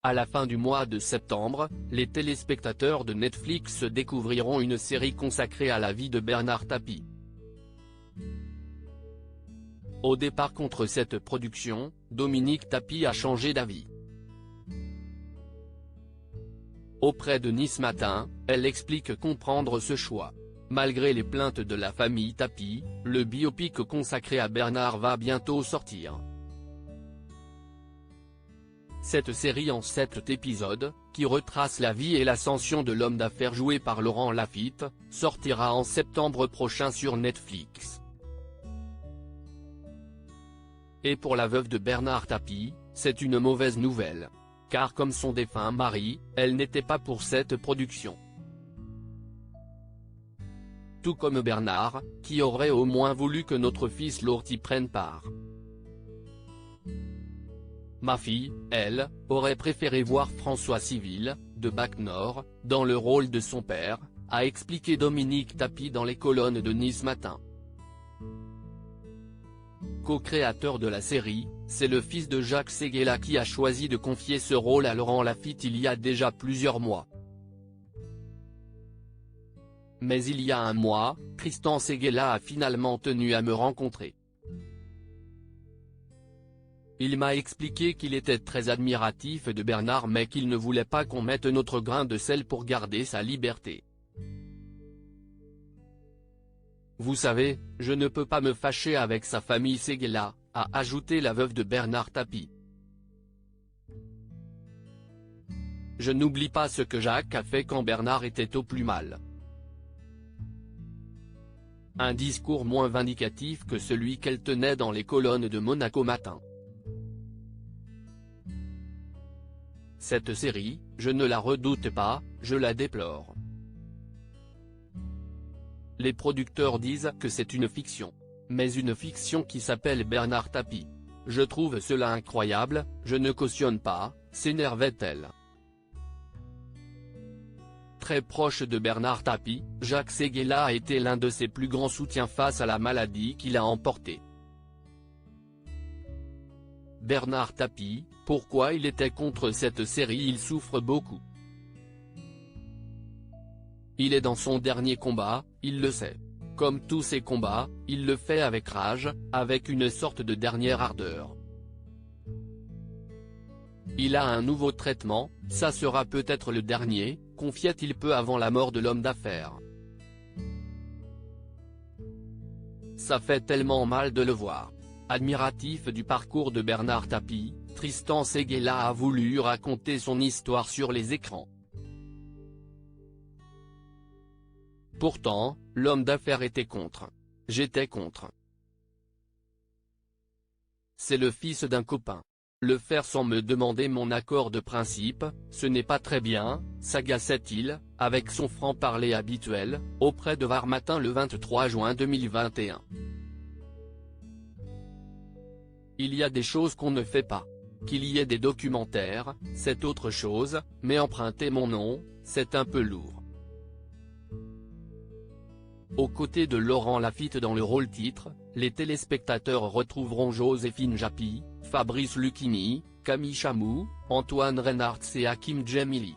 À la fin du mois de septembre, les téléspectateurs de Netflix découvriront une série consacrée à la vie de Bernard Tapie. Au départ contre cette production, Dominique Tapie a changé d'avis. Auprès de Nice Matin, elle explique comprendre ce choix. Malgré les plaintes de la famille Tapie, le biopic consacré à Bernard va bientôt sortir. Cette série en 7 épisodes, qui retrace la vie et l'ascension de l'homme d'affaires joué par Laurent Lafitte, sortira en septembre prochain sur Netflix. Et pour la veuve de Bernard Tapie, c'est une mauvaise nouvelle. Car comme son défunt mari, elle n'était pas pour cette production. Tout comme Bernard, qui aurait au moins voulu que notre fils Lorty prenne part. Ma fille, elle, aurait préféré voir François Civil, de Bac Nord, dans le rôle de son père, a expliqué Dominique Tapie dans les colonnes de Nice Matin. Co-créateur de la série, c'est le fils de Jacques Séguéla qui a choisi de confier ce rôle à Laurent Lafitte il y a déjà plusieurs mois. Mais il y a un mois, Tristan Séguéla a finalement tenu à me rencontrer. Il m'a expliqué qu'il était très admiratif de Bernard mais qu'il ne voulait pas qu'on mette notre grain de sel pour garder sa liberté. Vous savez, je ne peux pas me fâcher avec sa famille Séguéla, a ajouté la veuve de Bernard Tapie. Je n'oublie pas ce que Jacques a fait quand Bernard était au plus mal. Un discours moins vindicatif que celui qu'elle tenait dans les colonnes de Monaco Matin. Cette série, je ne la redoute pas, je la déplore. Les producteurs disent que c'est une fiction. Mais une fiction qui s'appelle Bernard Tapie. Je trouve cela incroyable, je ne cautionne pas, s'énervait-elle. Très proche de Bernard Tapie, Jacques Séguéla a été l'un de ses plus grands soutiens face à la maladie qu'il a emportée. Bernard Tapie, pourquoi il était contre cette série? Il souffre beaucoup. Il est dans son dernier combat, il le sait. Comme tous ses combats, il le fait avec rage, avec une sorte de dernière ardeur. Il a un nouveau traitement, ça sera peut-être le dernier, confiait-il peu avant la mort de l'homme d'affaires. Ça fait tellement mal de le voir. Admiratif du parcours de Bernard Tapie, Tristan Séguéla a voulu raconter son histoire sur les écrans. Pourtant, l'homme d'affaires était contre. J'étais contre. C'est le fils d'un copain. Le faire sans me demander mon accord de principe, ce n'est pas très bien, s'agaçait-il, avec son franc-parler habituel, auprès de Var Matin le 23 juin 2021. Il y a des choses qu'on ne fait pas. Qu'il y ait des documentaires, c'est autre chose, mais emprunter mon nom, c'est un peu lourd. Aux côtés de Laurent Lafitte dans le rôle titre, les téléspectateurs retrouveront Joséphine Japy, Fabrice Lucchini, Camille Chamou, Antoine Reynards et Hakim Djemili.